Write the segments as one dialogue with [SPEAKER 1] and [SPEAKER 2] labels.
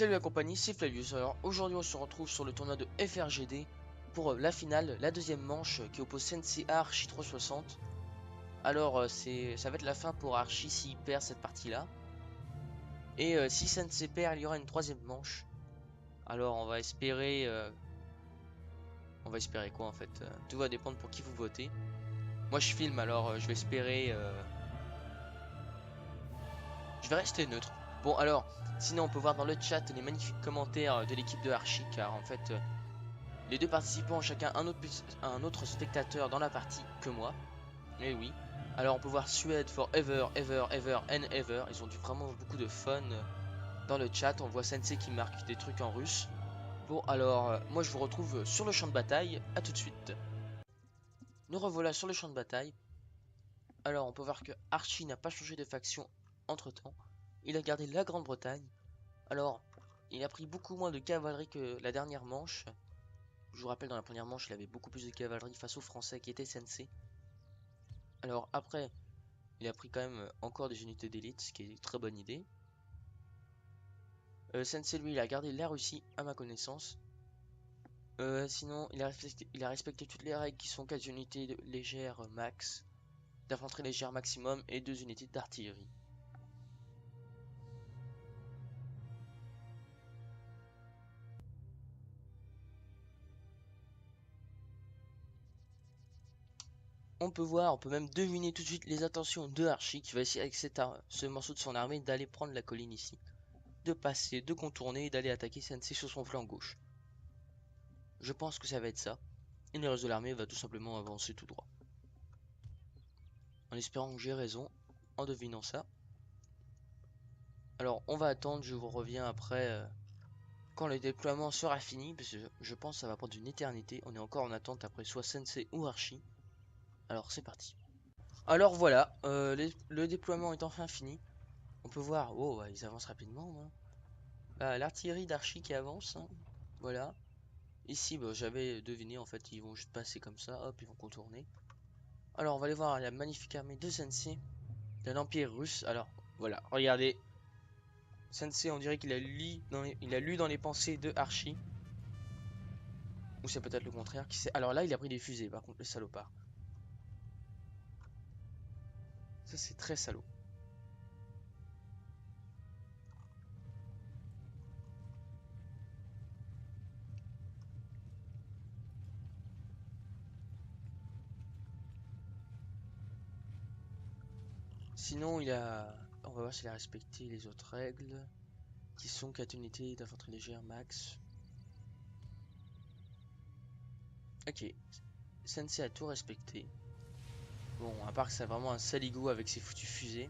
[SPEAKER 1] Salut la compagnie, c'est Flavius. Alors aujourd'hui on se retrouve sur le tournoi de FRGD pour la finale, la deuxième manche qui oppose Sensei à Archie 360. Alors ça va être la fin pour Archie s'il perd cette partie-là. Et si Sensei perd, il y aura une troisième manche. Alors on va espérer quoi en fait? Tout va dépendre pour qui vous votez. Moi je filme alors je vais espérer... Je vais rester neutre. Bon alors, sinon on peut voir dans le chat les magnifiques commentaires de l'équipe de Archie car en fait... les deux participants ont chacun un autre spectateur dans la partie que moi. Et oui. Alors on peut voir Suède forever, ever, ever and ever. Ils ont du vraiment beaucoup de fun dans le chat. On voit Sensei qui marque des trucs en russe. Bon alors, moi je vous retrouve sur le champ de bataille. A tout de suite. Nous revoilà sur le champ de bataille. Alors on peut voir que Archie n'a pas changé de faction entre temps. Il a gardé la Grande-Bretagne. Alors, il a pris beaucoup moins de cavalerie que la dernière manche. Je vous rappelle, dans la première manche, il avait beaucoup plus de cavalerie face aux Français qui étaient Sensei. Alors après, il a pris quand même encore des unités d'élite, ce qui est une très bonne idée. Sensei, lui, il a gardé la Russie, à ma connaissance. Sinon, il a respecté toutes les règles qui sont 4 unités légères max, d'infanterie légère maximum et 2 unités d'artillerie. On peut même deviner tout de suite les intentions de Archie qui va essayer avec ce morceau de son armée d'aller prendre la colline ici, de passer, de contourner et d'aller attaquer Sensei sur son flanc gauche. Je pense que ça va être ça, et le reste de l'armée va tout simplement avancer tout droit. En espérant que j'ai raison, en devinant ça. Alors on va attendre, je vous reviens après quand le déploiement sera fini, parce que je pense que ça va prendre une éternité. On est encore en attente après soit Sensei ou Archie. Alors c'est parti. Alors voilà, le déploiement est enfin fini. On peut voir, oh ouais, ils avancent rapidement. Hein. Bah, l'artillerie d'Archie qui avance, hein. Voilà. Ici, bah, j'avais deviné, en fait, ils vont juste passer comme ça, hop, ils vont contourner. Alors on va aller voir la magnifique armée de Sensei, de l'Empire russe. Alors voilà, regardez. Sensei, on dirait qu'il a lu dans les pensées de Archie. Ou c'est peut-être le contraire. Qui sait. Alors là, il a pris des fusées, par contre, le salopard. Ça, c'est très salaud. Sinon, on va voir s'il a respecté les autres règles. Qui sont 4 unités d'infanterie légère max. Ok. Sensei a tout respecté. Bon, à part que c'est vraiment un saligo avec ses foutues fusées.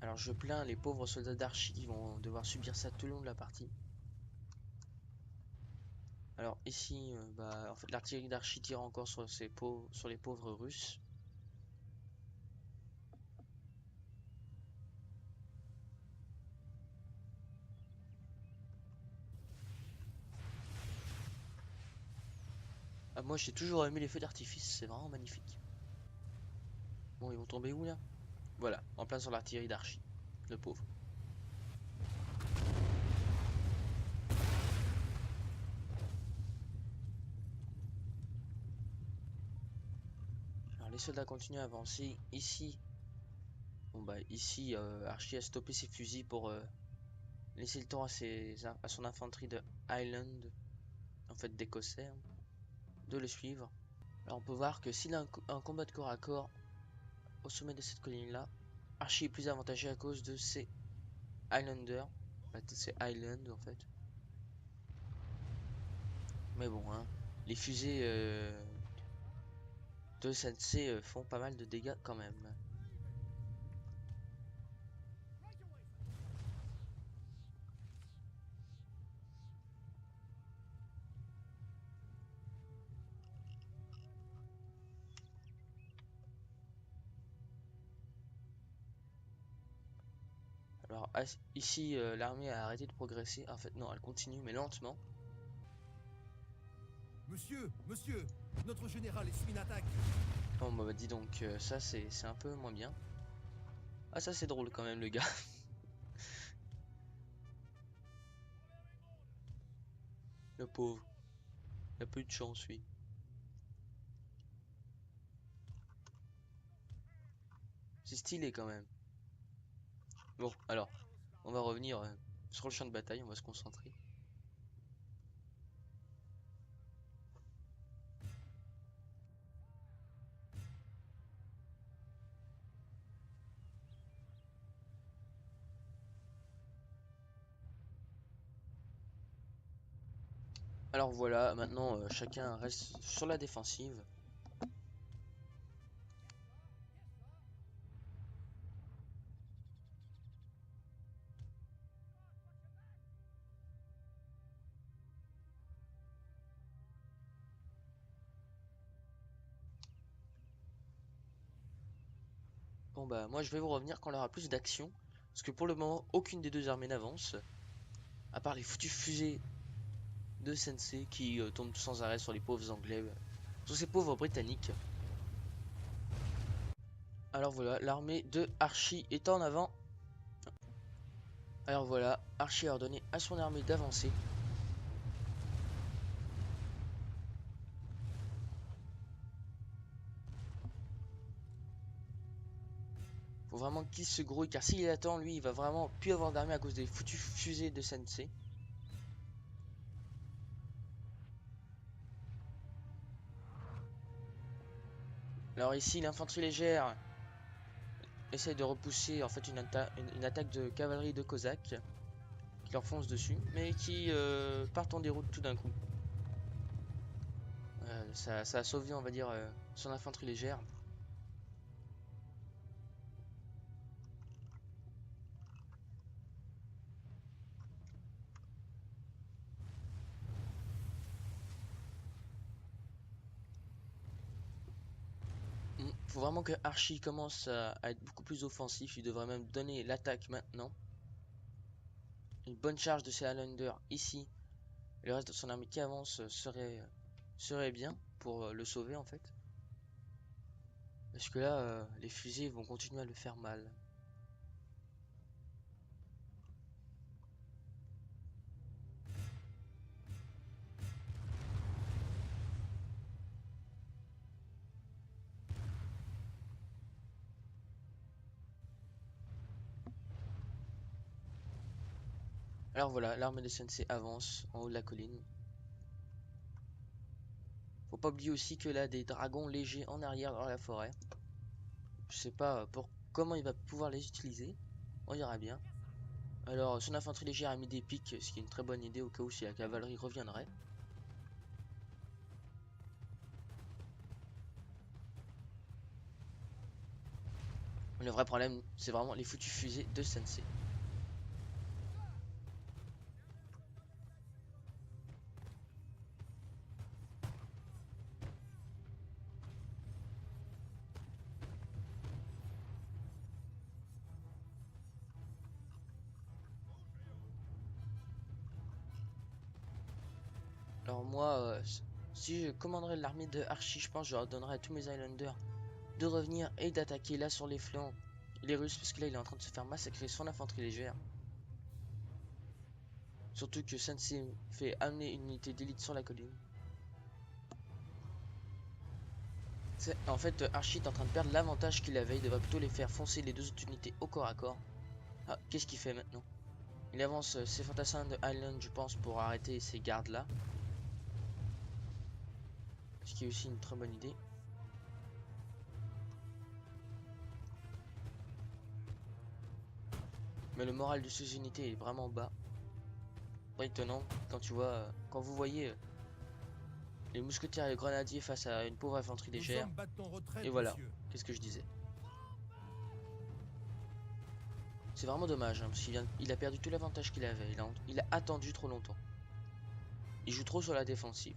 [SPEAKER 1] Alors je plains les pauvres soldats d'Archie qui vont devoir subir ça tout le long de la partie. Alors ici, bah, en fait l'artillerie d'Archie tire encore sur les pauvres Russes. Ah, moi j'ai toujours aimé les feux d'artifice, c'est vraiment magnifique. Bon, ils vont tomber où là? Voilà, en plein sur l'artillerie d'Archie, le pauvre. Alors les soldats continuent à avancer. Ici, bon bah ici Archie a stoppé ses fusils pour laisser le temps à son infanterie de Highland, en fait d'Écossais, hein, de le suivre. Alors on peut voir que s'il a un combat de corps à corps au sommet de cette colline là, Archie est plus avantagé à cause de ses Highlanders, c'est Highland en fait. Mais bon, hein, les fusées de Sensei font pas mal de dégâts quand même. Alors ici, l'armée a arrêté de progresser. En fait, non, elle continue, mais lentement.
[SPEAKER 2] Monsieur, notre général est sous une attaque.
[SPEAKER 1] Oh bah dis donc, ça c'est un peu moins bien. Ah ça c'est drôle quand même le gars. Le pauvre. Il a peu eu de chance lui. C'est stylé quand même. Bon, alors, on va revenir sur le champ de bataille, on va se concentrer. Alors voilà, maintenant chacun reste sur la défensive. Bon bah moi je vais vous revenir quand il y aura plus d'action. Parce que pour le moment, aucune des deux armées n'avance. À part les foutus fusées de Sensei qui tombent sans arrêt sur les pauvres Anglais. Sur ces pauvres Britanniques. Alors voilà, l'armée de Archie est en avant. Alors voilà, Archie a ordonné à son armée d'avancer. Faut vraiment qu'il se grouille car s'il attend, lui, il va vraiment plus avoir d'armée à cause des foutus fusées de Sensei. Alors ici, l'infanterie légère essaye de repousser en fait une attaque de cavalerie de Cosaques qui leur fonce dessus, mais qui partent en déroute tout d'un coup. Ça a sauvé, on va dire, son infanterie légère. Faut vraiment que Archie commence à être beaucoup plus offensif. Il devrait même donner l'attaque maintenant. Une bonne charge de ces Highlanders ici. Le reste de son armée qui avance serait bien pour le sauver en fait. Parce que là, les fusées vont continuer à le faire mal. Alors voilà, l'armée de Sensei avance en haut de la colline. Faut pas oublier aussi que là, des dragons légers en arrière dans la forêt. Je sais pas pour comment il va pouvoir les utiliser. On verra bien. Alors, son infanterie légère a mis des pics, ce qui est une très bonne idée au cas où si la cavalerie reviendrait. Le vrai problème, c'est vraiment les foutus fusées de Sensei. Alors moi, si je commanderais l'armée de Archie, je pense que je leur donnerais à tous mes Highlanders de revenir et d'attaquer là sur les flancs les Russes, parce que là il est en train de se faire massacrer son infanterie légère. Surtout que Sensei fait amener une unité d'élite sur la colline. En fait, Archie est en train de perdre l'avantage qu'il avait, il devrait plutôt les faire foncer les deux autres unités au corps à corps. Ah, qu'est-ce qu'il fait maintenant? Il avance ses fantassins de Highland, je pense, pour arrêter ces gardes là. Ce qui est aussi une très bonne idée. Mais le moral de ces unités est vraiment bas. Pas étonnant quand tu vois, quand vous voyez les mousquetaires et les grenadiers face à une pauvre infanterie légère. Et voilà, qu'est-ce que je disais. C'est vraiment dommage, hein, parce qu'il a perdu tout l'avantage qu'il avait. Il a attendu trop longtemps. Il joue trop sur la défensive.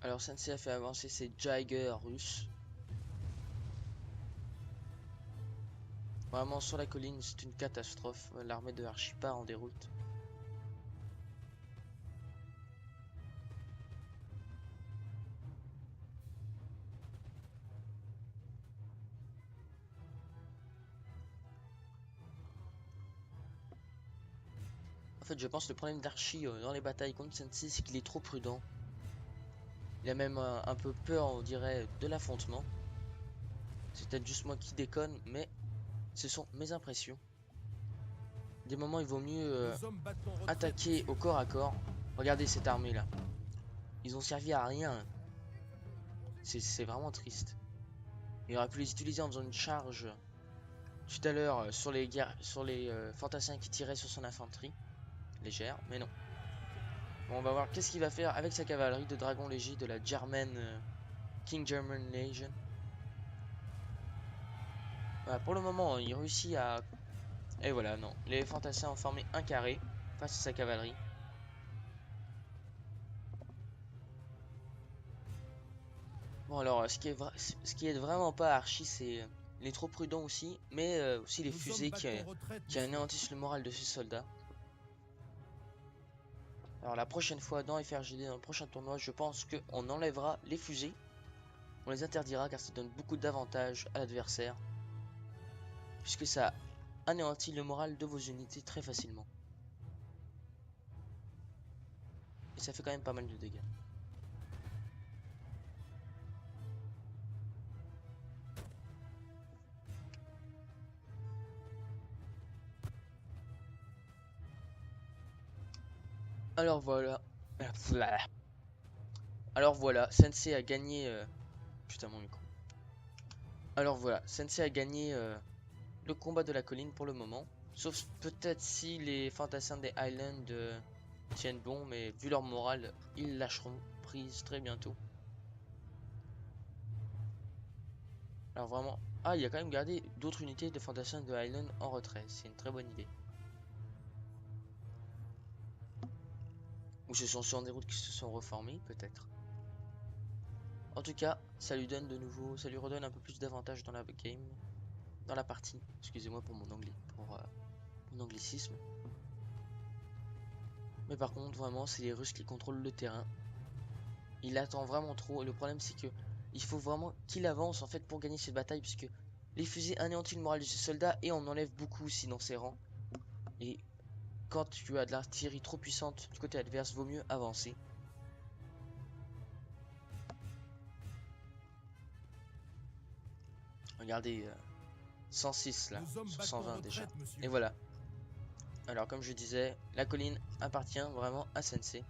[SPEAKER 1] Alors Sensei a fait avancer ses Jaeger russes. Vraiment sur la colline c'est une catastrophe. L'armée de Archie part en déroute. En fait je pense que le problème d'Archie dans les batailles contre Sensei c'est qu'il est trop prudent. Il a même un peu peur on dirait de l'affrontement. C'est peut-être juste moi qui déconne mais ce sont mes impressions. Des moments il vaut mieux
[SPEAKER 2] Nos hommes battent en retraite,
[SPEAKER 1] attaquer
[SPEAKER 2] monsieur.
[SPEAKER 1] au corps à corps. Regardez cette armée là. Ils ont servi à rien. C'est vraiment triste. Il aurait pu les utiliser en faisant une charge tout à l'heure sur les fantassins qui tiraient sur son infanterie légère, mais non. Bon, on va voir qu'est-ce qu'il va faire avec sa cavalerie de dragons légers de la King German Legion. Voilà, pour le moment, il réussit à... Et voilà, non. Les fantassins ont formé un carré face à sa cavalerie. Bon alors, ce qui aide vraiment pas Archie, c'est les trop prudents aussi, mais aussi les
[SPEAKER 2] Nos hommes
[SPEAKER 1] fusées
[SPEAKER 2] battent en retraite,
[SPEAKER 1] qui
[SPEAKER 2] monsieur.
[SPEAKER 1] anéantissent le moral de ses soldats. Alors la prochaine fois dans FRGD, dans le prochain tournoi, je pense qu'on enlèvera les fusées. On les interdira car ça donne beaucoup d'avantages à l'adversaire. Puisque ça anéantit le moral de vos unités très facilement. Et ça fait quand même pas mal de dégâts. Alors voilà. Alors voilà, Sensei a gagné... Putain mon micro. Alors voilà, Sensei a gagné le combat de la colline pour le moment. Sauf peut-être si les fantassins des Highlands tiennent bon, mais vu leur morale, ils lâcheront prise très bientôt. Alors vraiment... Ah, il a quand même gardé d'autres unités de fantassins de Highland en retrait. C'est une très bonne idée. Ou ce sont sur des routes qui se sont reformés, peut-être. En tout cas, ça lui donne de nouveau... Ça lui redonne un peu plus d'avantages dans la game. Dans la partie. Excusez-moi pour mon anglais. Pour mon anglicisme. Mais par contre, vraiment, c'est les Russes qui contrôlent le terrain. Il attend vraiment trop. Et le problème, c'est que il faut vraiment qu'il avance en fait pour gagner cette bataille, puisque les fusées anéantissent le moral de ses soldats et on enlève beaucoup aussi dans ses rangs. Et quand tu as de l'artillerie trop puissante du côté adverse, vaut mieux avancer. Regardez, 106 là,
[SPEAKER 2] Nos hommes
[SPEAKER 1] sur
[SPEAKER 2] battent en
[SPEAKER 1] 120 déjà.
[SPEAKER 2] retraite, monsieur.
[SPEAKER 1] Et voilà. Alors comme je disais, la colline appartient vraiment à Sensei.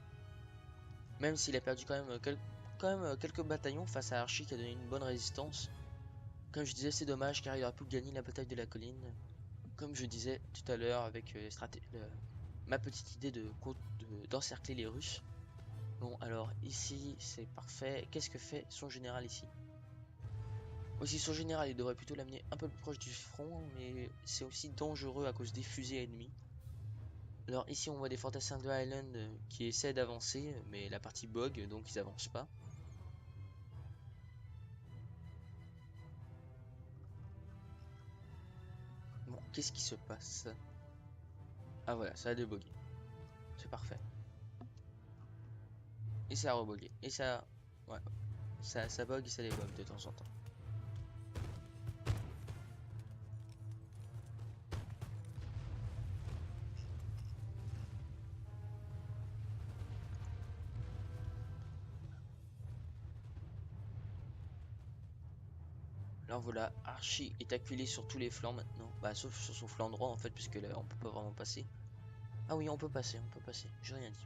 [SPEAKER 1] Même s'il a perdu quand même, quelques bataillons face à Archie qui a donné une bonne résistance. Comme je disais, c'est dommage car il aurait pu gagner la bataille de la colline. Comme je disais tout à l'heure avec ma petite idée d'encercler les Russes. Bon alors ici c'est parfait. Qu'est-ce que fait son général ici? Aussi son général il devrait plutôt l'amener un peu plus proche du front, mais c'est aussi dangereux à cause des fusées ennemies. Alors ici on voit des fantassins de Highland qui essaient d'avancer, mais la partie bug donc ils avancent pas. Bon, qu'est-ce qui se passe? Ah voilà, ça a débogué. C'est parfait. Et ça a rebogué. Et ça... Ouais. Ça bug et ça débug de temps en temps. Alors voilà, Archie est acculé sur tous les flancs maintenant. Bah sauf sur son flanc droit en fait, puisque là on peut pas vraiment passer. Ah oui, on peut passer, j'ai rien dit.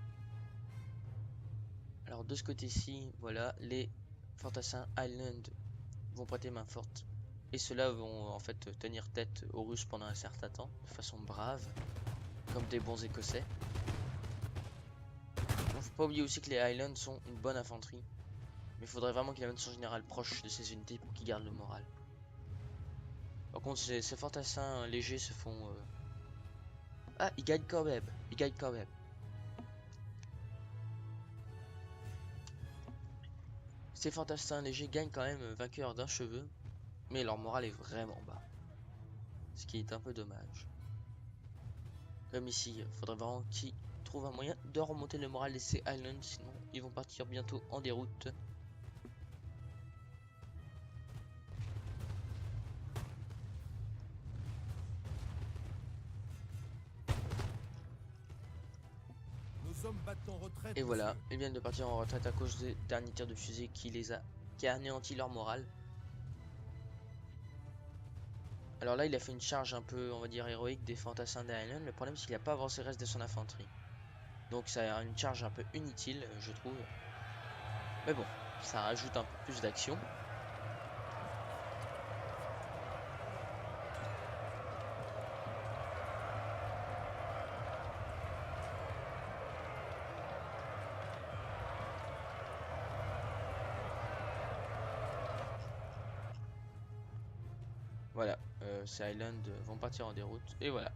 [SPEAKER 1] Alors de ce côté-ci, voilà, les fantassins Highland vont prêter main forte. Et ceux-là vont en fait tenir tête aux Russes pendant un certain temps, de façon brave, comme des bons Écossais. Bon, faut pas oublier aussi que les Highlands sont une bonne infanterie. Mais il faudrait vraiment qu'il amène son général proche de ses unités pour qu'il garde le moral. Par contre, ces fantassins légers se font... Ah, ils gagnent quand même. Ils gagnent quand même. Ces fantassins légers gagnent quand même vainqueur d'un cheveu, mais leur morale est vraiment bas. Ce qui est un peu dommage. Comme ici, il faudrait vraiment qu'ils trouvent un moyen de remonter le moral de ces Highlands, sinon ils vont partir bientôt en déroute.
[SPEAKER 2] Nos hommes battent en retraite,
[SPEAKER 1] Et voilà,
[SPEAKER 2] monsieur.
[SPEAKER 1] ils viennent de partir en retraite à cause des derniers tirs de fusée qui a anéanti leur morale. Alors là, il a fait une charge un peu, on va dire, héroïque des fantassins des Highlands. Le problème, c'est qu'il n'a pas avancé le reste de son infanterie. Donc ça a une charge un peu inutile, je trouve. Mais bon, ça rajoute un peu plus d'action. Voilà, ces Highlands vont partir en déroute. Et voilà,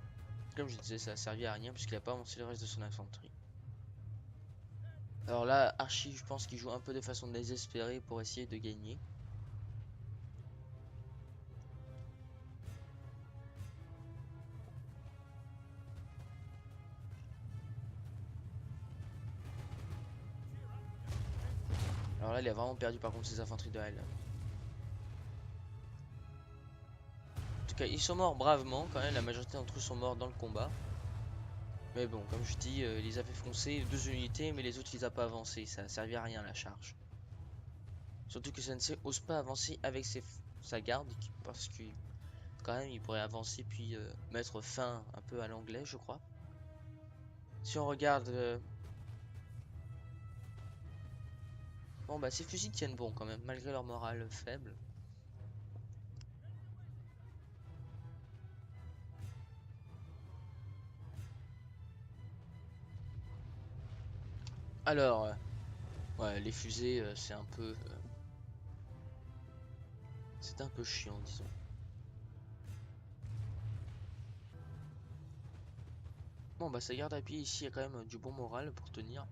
[SPEAKER 1] comme je disais, ça a servi à rien puisqu'il n'a pas avancé le reste de son infanterie. Alors là, Archie, je pense qu'il joue un peu de façon désespérée pour essayer de gagner. Alors là, il a vraiment perdu par contre ses infanteries de Highland. En tout cas, ils sont morts bravement quand même. La majorité d'entre eux sont morts dans le combat. Mais bon, comme je dis, il les a fait foncer 2 unités, mais les autres, il les a pas avancé. Ça a servi à rien la charge. Surtout que Sensei ose pas avancer avec sa garde, parce que quand même, il pourrait avancer puis mettre fin un peu à l'anglais, je crois. Si on regarde, bon bah ces fusils tiennent bon quand même, malgré leur morale faible. Alors, ouais, les fusées, c'est un peu chiant, disons. Bon bah sa garde à pied ici a quand même du bon moral pour tenir.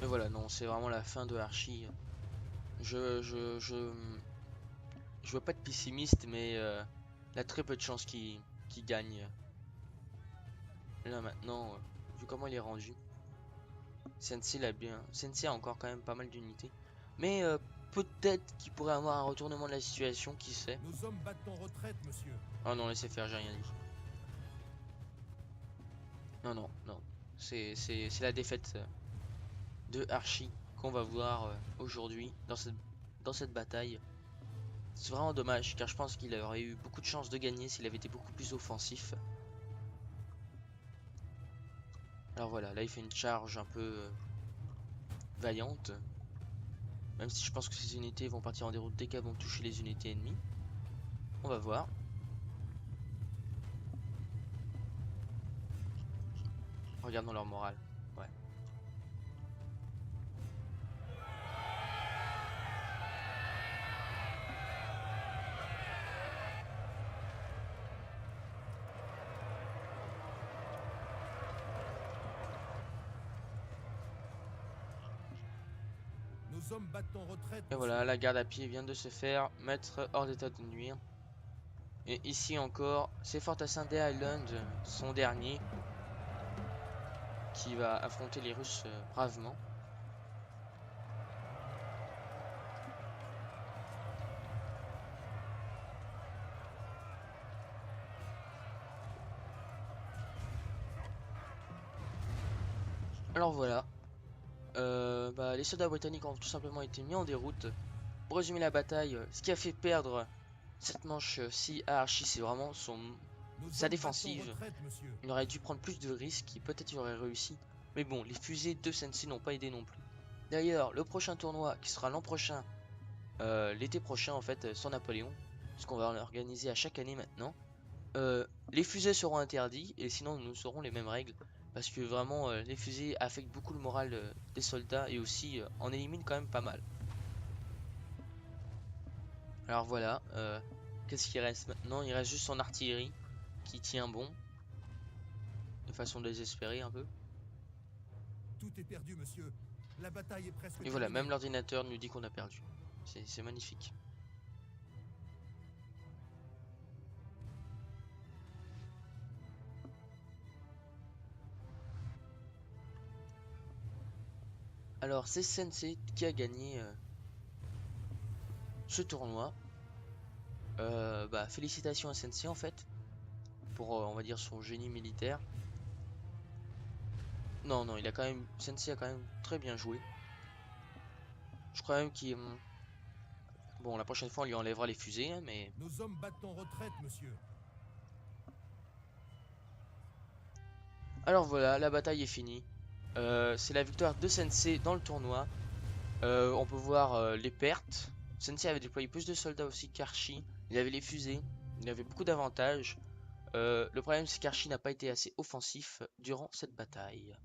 [SPEAKER 1] Mais voilà, non, c'est vraiment la fin de Archie. Je veux pas être pessimiste, mais il a très peu de chances qu'il gagne. Là maintenant, vu comment il est rendu, Sensei a encore quand même pas mal d'unités. Mais peut-être qu'il pourrait avoir un retournement de la situation, qui sait.
[SPEAKER 2] Nos hommes battent en retraite, monsieur.
[SPEAKER 1] Oh non, laissez faire, j'ai rien dit. Non, non, non. C'est la défaite de Archie qu'on va voir aujourd'hui dans cette bataille. C'est vraiment dommage car je pense qu'il aurait eu beaucoup de chances de gagner s'il avait été beaucoup plus offensif. Alors voilà, là il fait une charge un peu vaillante. Même si je pense que ces unités vont partir en déroute dès qu'elles vont toucher les unités ennemies. On va voir. Regardons leur morale. Ouais.
[SPEAKER 2] Nos hommes battent en retraite,
[SPEAKER 1] Et
[SPEAKER 2] monsieur.
[SPEAKER 1] voilà, la garde à pied vient de se faire mettre hors d'état de nuire. Et ici encore, c'est Fantassin des Highlands, son dernier, qui va affronter les Russes bravement. Alors voilà, les soldats britanniques ont tout simplement été mis en déroute. Pour résumer la bataille, ce qui a fait perdre cette manche-ci à Archie, c'est vraiment sa
[SPEAKER 2] Nos hommes battent en
[SPEAKER 1] défensive.
[SPEAKER 2] retraite, monsieur.
[SPEAKER 1] Il aurait dû prendre plus de risques et peut-être il aurait réussi. Mais bon, les fusées de Sensei n'ont pas aidé non plus. D'ailleurs, le prochain tournoi qui sera l'an prochain, l'été prochain en fait, sur Napoléon, ce qu'on va organiser à chaque année maintenant, les fusées seront interdits et sinon nous aurons les mêmes règles. Parce que vraiment, les fusées affectent beaucoup le moral des soldats et aussi en éliminent quand même pas mal. Alors voilà, qu'est-ce qu'il reste maintenant? Il reste juste son artillerie qui tient bon, de façon désespérée un peu.
[SPEAKER 2] Tout est perdu, monsieur. La bataille est presque
[SPEAKER 1] Et voilà,
[SPEAKER 2] terminée.
[SPEAKER 1] même l'ordinateur nous dit qu'on a perdu. C'est magnifique. Alors c'est Sensei qui a gagné ce tournoi. Bah, félicitations à Sensei en fait, pour on va dire son génie militaire. Non, non, il a quand même, Sensei a quand même très bien joué. Je crois même qu'il... Bon, la prochaine fois on lui enlèvera les fusées, hein, mais...
[SPEAKER 2] Nos hommes battent en retraite, monsieur.
[SPEAKER 1] Alors voilà, la bataille est finie. C'est la victoire de Sensei dans le tournoi. On peut voir les pertes. Sensei avait déployé plus de soldats aussi qu'Archie. Il avait les fusées. Il avait beaucoup d'avantages. Le problème c'est qu'Archie n'a pas été assez offensif durant cette bataille.